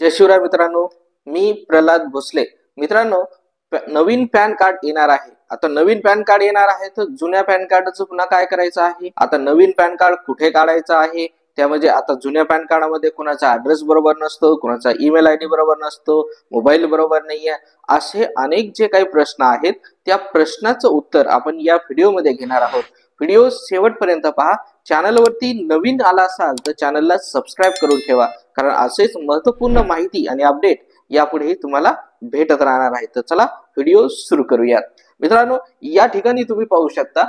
जय शिवराय मित्रांनो, मी प्रल्हाद भोसले. मित्रांनो, नवीन pan card येणार आहे. आता नवीन पॅन कार्ड येणार आहे तर जुन्या पॅन कार्डचं पुन्हा काय करायचं आहे, आता नवीन पॅन कार्ड कुठे काढायचं आहे, त्यामध्ये आता जुन्या पॅन कार्डामध्ये कोणाचा ऍड्रेस बरोबर नसतो, कोणाचा ईमेल आयडी बरोबर नसतो, मोबाईल बरोबर नाहीये, असे अनेक जे काही प्रश्न आहेत त्या प्रश्नाचं उत्तर आपण या व्हिडिओमध्ये घेणार आहोत. व्हिडिओ शेवटपर्यंत पहा. चॅनलवरती नवीन आला असाल तर चॅनलला सबस्क्राईब करून ठेवा, कारण असेच महत्त्वपूर्ण माहिती आणि अपडेट यापुढे तुम्हाला भेटत राहणार आहे. तर चला व्हिडिओ सुरू करूयात. मित्रांनो, या ठिकाणी तुम्ही पाहू शकता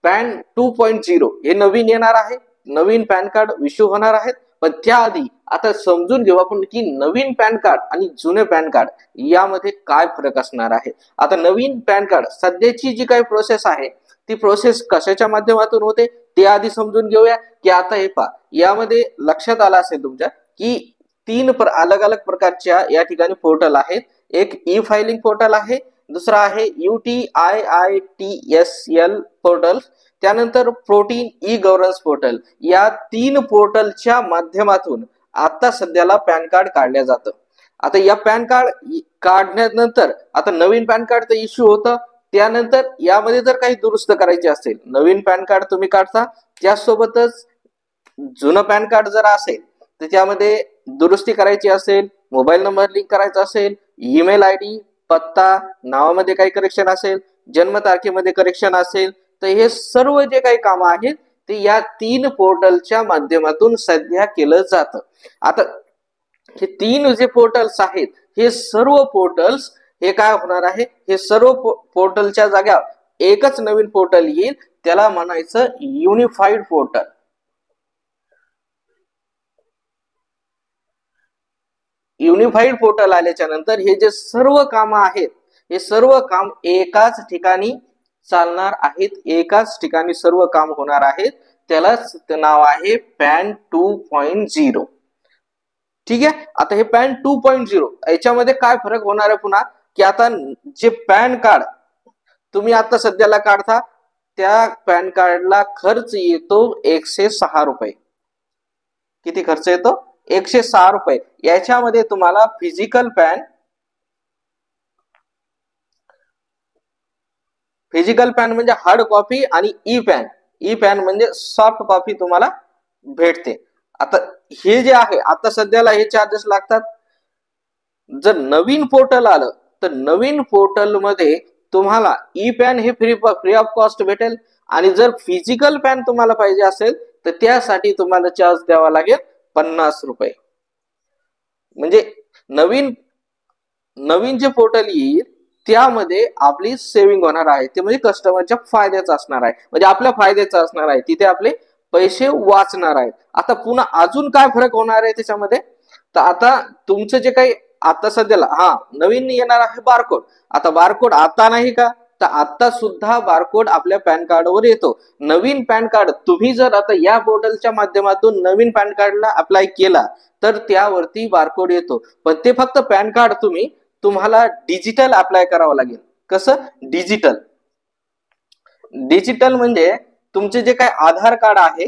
पॅन 2.0 हे नवीन येणार आहे. नवीन पॅन कार्ड इश्यू होणार आहेत. पण त्याआधी आता समजून घेऊ आपण की नवीन पॅन कार्ड आणि जुने पॅन कार्ड यामध्ये काय फरक असणार आहे. आता नवीन पॅन कार्ड सध्याची जी काही प्रोसेस आहे ती प्रोसेस कशाच्या माध्यमातून होते ते आधी समजून घेऊया. की आता हे पहा, यामध्ये लक्षात आलं असेल तुमच्या की तीन अलग अलग प्रकारच्या या ठिकाणी पोर्टल आहेत. एक ई फायलिंग पोर्टल आहे, दुसरा आहे UTIITSL पोर्टल, त्यानंतर प्रोटीन ई गव्हर्नन्स पोर्टल. या तीन पोर्टलच्या माध्यमातून आता सध्याला पॅन कार्ड काढल्या जातं. आता या पॅन कार्ड काढण्यानंतर आता नवीन पॅन कार्ड तर इश्यू होतं. त्यानंतर यामध्ये जर काही दुरुस्त करायचे असेल, नवीन पॅन कार्ड तुम्ही काढता, त्यासोबतच जुनं पॅन कार्ड जर असेल तर त्यामध्ये दुरुस्ती करायची असेल, मोबाईल नंबर लिंक करायचा असेल, ईमेल आयडी, पत्ता, नावामध्ये काही करेक्शन असेल, जन्मतारखेमध्ये करेक्शन असेल, तर हे सर्व जे काही कामं आहेत ते या तीन पोर्टलच्या माध्यमातून सध्या केलं जातं. आता हे तीन जे पोर्टल्स आहेत हे सर्व पोर्टल्स हे काय होणार आहे, हे सर्व पोर्टलच्या जाग्यावर एकच नवीन पोर्टल येईल, त्याला म्हणायचं युनिफाईड पोर्टल. युनिफाईड पोर्टल आल्याच्या नंतर हे जे सर्व काम आहेत हे सर्व काम एकाच ठिकाणी चालणार आहेत, एकाच ठिकाणी सर्व काम होणार आहेत. त्यालाच नाव आहे पॅन 2.0. ठीक आहे. आता हे पॅन 2.0 याच्यामध्ये काय फरक होणार आहे पुन्हा, की आता जे पॅन कार्ड तुम्ही आता सध्याला काढता त्या पॅन कार्डला खर्च येतो 106 रुपये. किती खर्च येतो? 106 रुपये. याच्यामध्ये तुम्हाला फिजिकल पॅन म्हणजे हार्ड कॉपी आणि ई पॅन म्हणजे सॉफ्ट कॉपी तुम्हाला भेटते. आता हे जे आहे आता सध्याला हे चार्जेस लागतात. जर नवीन पोर्टल आलं तर नवीन पोर्टल मध्ये तुम्हाला ई पॅन हे फ्री ऑफ कॉस्ट भेटेल, आणि जर फिजिकल पॅन तुम्हाला पाहिजे असेल तर त्यासाठी तुम्हाला चार्ज द्यावा लागेल 50 रुपये. म्हणजे नवीन जे पोर्टल येईल त्यामध्ये आपली सेव्हिंग होणार आहे, ते म्हणजे कस्टमरच्या फायद्याचं असणार आहे, म्हणजे आपल्या फायद्याचं असणार आहे, तिथे आपले पैसे वाचणार आहेत. आता पुन्हा अजून काय फरक होणार आहे त्याच्यामध्ये, तर आता तुमचं जे काही आता सध्याला नवीन येणार आहे बारकोड. आता बारकोड आता नाही का, तर आता सुद्धा बारकोड आपल्या पॅन कार्डवर येतो. नवीन पॅन कार्ड तुम्ही जर आता या पोर्टलच्या माध्यमातून नवीन पॅन कार्डला अप्लाय केला तर त्यावरती बारकोड येतो. पण ते फक्त पॅन कार्ड तुम्हाला डिजिटल अप्लाय करावं लागेल. कसं डिजिटल म्हणजे तुमचे जे काही आधार कार्ड आहे,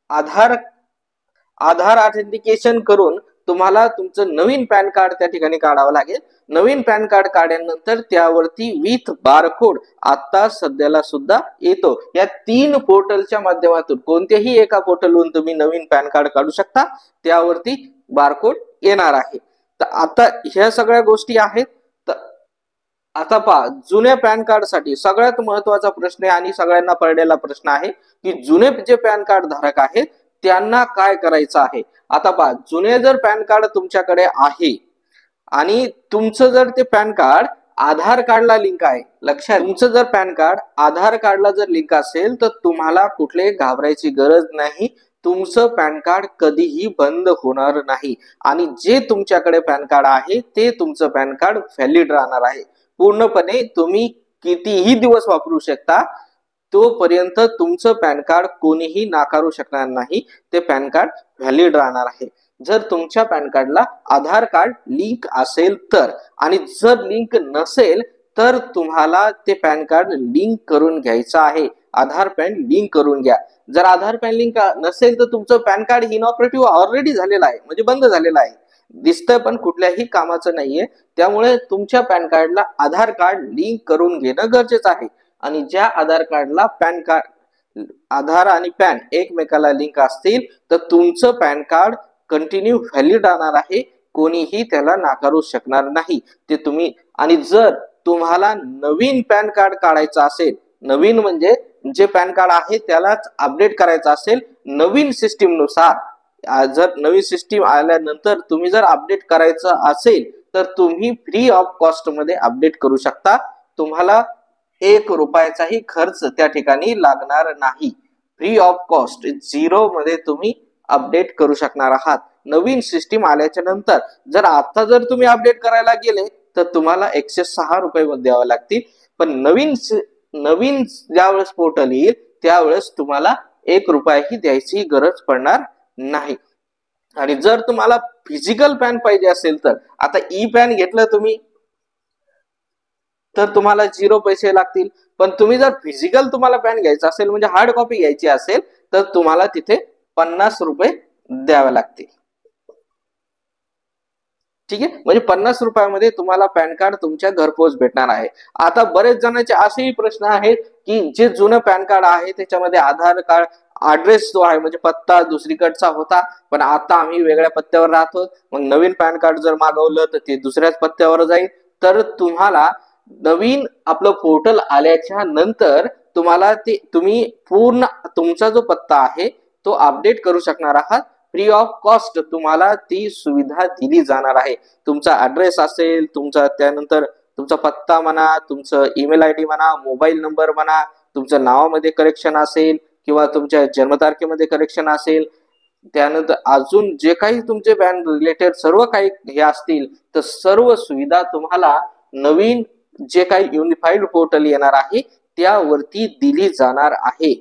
आधार ऑथेंटिकेशन करून तुम्हाला तुमचं नवीन पॅन कार्ड त्या ठिकाणी काढावं लागेल. नवीन पॅन कार्ड काढल्यानंतर त्यावरती विथ बारकोड आता सध्याला सुद्धा येतो. या तीन पोर्टलच्या माध्यमातून कोणत्याही एका पोर्टलवरून तुम्ही नवीन पॅन कार्ड काढू शकता, त्यावरती बारकोड येणार आहे. तर आता ह्या सगळ्या गोष्टी आहेत. तर आता पहा, जुन्या पॅन कार्ड साठी सगळ्यात महत्वाचा प्रश्न आहे आणि सगळ्यांना पडलेला प्रश्न आहे की जुने जे पॅन कार्ड धारक आहेत त्यांना काय करायचं आहे. आता पहा, जुने जर पॅन कार्ड तुमच्याकडे आहे आणि तुमचं जर ते पॅन कार्ड आधार कार्डला लिंक आहे, लक्षात, तुमचं जर पॅन कार्ड आधार कार्डला जर लिंक असेल तर तुम्हाला कुठले घाबरायची गरज नाही. तुमचं पॅन कार्ड कधीही बंद होणार नाही आणि जे तुमच्याकडे पॅन कार्ड आहे ते तुमचं पॅन कार्ड व्हॅलिड राहणार आहे. पूर्णपणे तुम्ही कितीही दिवस वापरू शकता, तोपर्यंत तुमचं पॅन कार्ड कोणीही नाकारू शकणार नाही. ते पॅन कार्ड व्हॅलिड राहणार आहे जर तुमच्या पॅन कार्डला आधार कार्ड लिंक असेल तर. आणि जर लिंक नसेल तर तुम्हाला ते पॅन कार्ड लिंक करून घ्यायचं आहे. आधार पॅन लिंक करून घ्या. जर आधार पॅन लिंक नसेल तर तुमचं पॅन कार्ड इनऑपरेटिव्ह ऑलरेडी झालेलं आहे, म्हणजे बंद झालेलं आहे. दिसतंय पण कुठल्याही कामाचं नाहीये. त्यामुळे तुमच्या पॅन कार्डला आधार कार्ड लिंक करून घेणं गरजेचं आहे. आणि ज्या आधार कार्डला पॅन कार्ड आधार आणि पॅन एकमेकाला लिंक असतील तर तुमचं पॅन कार्ड कंटिन्यू व्हॅलिड राहणार आहे. कोणीही त्याला नाकारू शकणार नाही. ते तुम्ही आणि जर तुम्हाला नवीन पॅन कार्ड काढायचं असेल, नवीन म्हणजे जे पॅन कार्ड आहे त्यालाच अपडेट करायचं असेल नवीन सिस्टीम नुसार, जर नवीन सिस्टीम आल्यानंतर तुम्ही जर अपडेट करायचं असेल तर तुम्ही फ्री ऑफ कॉस्ट मध्ये अपडेट करू शकता. तुम्हाला 1 रुपयाचाही खर्च त्या ठिकाणी लागणार नाही. फ्री ऑफ कॉस्ट 0 मध्ये तुम्ही अपडेट करू शकणार आहात नवीन सिस्टीम आल्याच्या नंतर. जर आता जर तुम्ही अपडेट करायला गेले तर तुम्हाला 106 रुपये द्यावे लागतील. पण नवीन ज्यावेळेस पोर्टल येईल त्यावेळेस तुम्हाला 1 रुपयाही द्यायची गरज पडणार नाही. आणि जर तुम्हाला फिजिकल पॅन पाहिजे असेल तर आता ई पॅन घेतलं तुम्ही तर तुम्हाला 0 पैसे लागतील. पण तुम्ही जर फिजिकल तुम्हाला पॅन घ्यायचा असेल म्हणजे हार्ड कॉपी घ्यायची असेल तर तुम्हाला तिथे 50 रुपये द्यावे लागतील. ठीक आहे, म्हणजे 50 रुपयामध्ये तुम्हाला पॅन कार्ड तुमच्या घरपोच भेटणार आहे. आता बरेच जणांचे असेही प्रश्न आहेत की जे जुनं पॅन कार्ड आहे त्याच्यामध्ये आधार कार्ड ऍड्रेस जो आहे म्हणजे पत्ता दुसरीकडचा होता, पण आता आम्ही वेगळ्या पत्त्यावर राहतो. मग नवीन पॅन कार्ड जर मागवलं तर ते दुसऱ्याच पत्त्यावर जाईल. तर तुम्हाला नवीन आपलं पोर्टल आल्याच्या नंतर तुम्हाला ते तुम्ही पूर्ण तुमचा जो पत्ता आहे तो अपडेट करू शकणार आहात. फ्री ऑफ कॉस्ट तुम्हाला ती सुविधा दिली जाणार आहे. तुमचा ऍड्रेस असेल, तुमचा त्यानंतर तुमचा पत्ता म्हणा, तुमचं ईमेल आयडी म्हणा, मोबाईल नंबर म्हणा, तुमच्या नावामध्ये करेक्शन असेल किंवा तुमच्या जन्मतारखेमध्ये करेक्शन असेल, त्यानंतर अजून जे काही तुमचे पॅन रिलेटेड सर्व काही हे असतील तर सर्व सुविधा तुम्हाला नवीन जे काही युनिफाईड पोर्टल येणार आहे त्यावरती दिली जाणार आहे.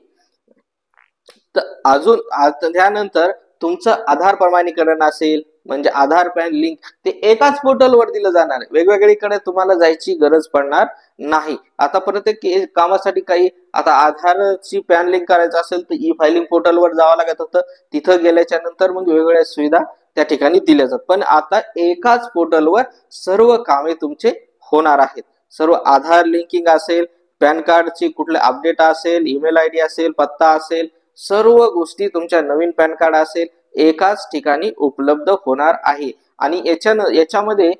तर अजून त्यानंतर तुमचं आधार प्रमाणीकरण असेल म्हणजे आधार पॅन लिंक ते एकाच पोर्टलवर दिलं जाणार आहे. वेगवेगळीकडे तुम्हाला जायची गरज पडणार नाही. आता प्रत्येक कामासाठी काही आता आधारची पॅन लिंक करायचं असेल तर ई फायलिंग पोर्टलवर जावं लागत होतं. तिथं गेल्याच्या नंतर मग वेगवेगळ्या सुविधा त्या ठिकाणी दिल्या जातात. पण आता एकाच पोर्टलवर सर्व कामे तुमचे होणार आहेत. सर्व आधार लिंकिंग असेल, पॅन कार्डची कुठले अपडेट असेल, ईमेल आयडी असेल, पत्ता असेल, सर्व गोष्टी तुमच्या नवीन पॅन कार्ड असेल एकाच ठिकाणी उपलब्ध होणार आहे. आणि याच्यामध्ये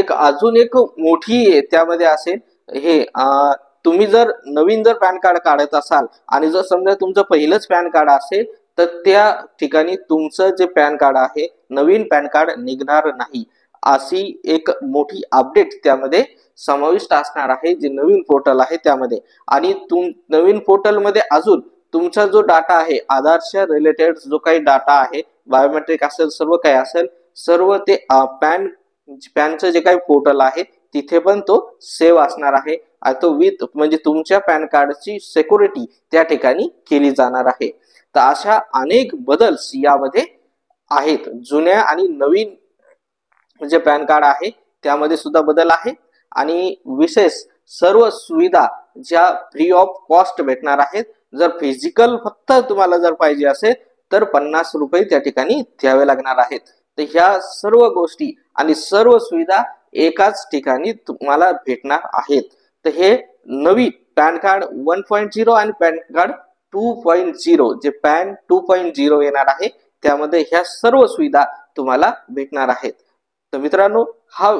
अजून एक मोठी त्यामध्ये असेल हे तुम्ही जर नवीन पॅन कार्ड काढत असाल आणि जर समजा तुमचं पहिलंच पॅन कार्ड असेल तर त्या ठिकाणी तुमचं जे पॅन कार्ड आहे नवीन पॅन कार्ड निघणार नाही. अशी एक मोठी अपडेट त्यामध्ये समाविष्ट असणार आहे जे नवीन पोर्टल आहे त्यामध्ये. आणि नवीन पोर्टल मध्ये अजून तुमचा जो डाटा आहे आधारच्या रिलेटेड जो काही डाटा आहे बायोमेट्रिक असेल सर्व काही असेल सर्व ते पॅनचं जे काही पोर्टल आहे तिथे पण तो सेव्ह असणार आहे. तो विथ म्हणजे तुमच्या पॅन कार्डची सिक्युरिटी त्या ठिकाणी केली जाणार आहे. तर अशा अनेक बदल यामध्ये आहेत. जुन्या आणि नवीन जे पॅन कार्ड आहे त्यामध्ये सुद्धा बदल आहे. आणि विशेष सर्व सुविधा ज्या फ्री ऑफ कॉस्ट भेटणार आहेत. जर फिजिकल फक्त तुम्हाला जर पाहिजे असेल तर 50 रुपये त्या ठिकाणी द्यावे लागणार आहेत. तर ह्या सर्व गोष्टी आणि सर्व सुविधा एकाच ठिकाणी तुम्हाला भेटणार आहेत. तर हे नवीन पॅन कार्ड 1.0 आणि पॅन कार्ड 2.0 जे पॅन 2.0 येणार आहे त्यामध्ये ह्या सर्व सुविधा तुम्हाला भेटणार आहेत. तर मित्रांनो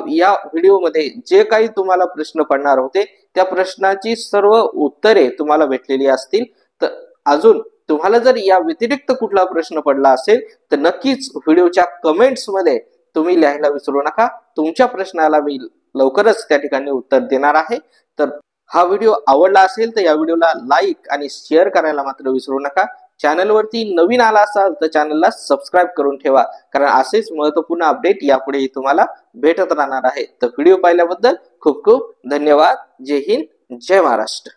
या व्हिडिओमध्ये जे काही तुम्हाला प्रश्न पडणार होते त्या प्रश्नाची सर्व उत्तरे तुम्हाला भेटलेली असतील. तर अजून तुम्हाला जर या व्यतिरिक्त कुठला प्रश्न पडला असेल तर नक्कीच व्हिडिओच्या कमेंट्स मध्ये तुम्ही लिहायला विसरू नका. तुमच्या प्रश्नाला मी लवकरच त्या ठिकाणी उत्तर देणार आहे. तर हा व्हिडिओ आवडला असेल तर या व्हिडिओला लाईक आणि शेअर करायला मात्र विसरू नका. चॅनलवरती नवीन आला असाल तर चॅनलला सबस्क्राईब करून ठेवा कारण असेच महत्त्वपूर्ण अपडेट यापुढे तुम्हाला भेटत राहणार आहे. तर व्हिडिओ पाहिल्याबद्दल खूप खूप धन्यवाद. जय हिंद, जय महाराष्ट्र.